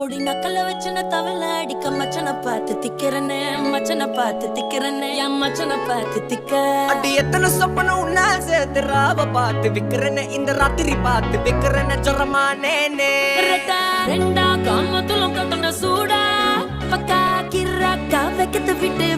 பொடி நக்கல வச்சுன தவள அடிக்க மச்சனை பார்த்து திக்கிறனே மச்சனை பார்த்து திக்கிறனே என் மச்சனை பார்த்து திக்க அடி எத்தனை சொப்பனம் உன்னா சேர்த்து ராவ பார்த்து விக்கிறனே இந்த ராத்திரி பார்த்து விக்கிறனே ஜொரமானேனே ரெண்டா காமத்துல கட்டண சூடா பக்கா கிராக்கா வைக்கத்து விட்டு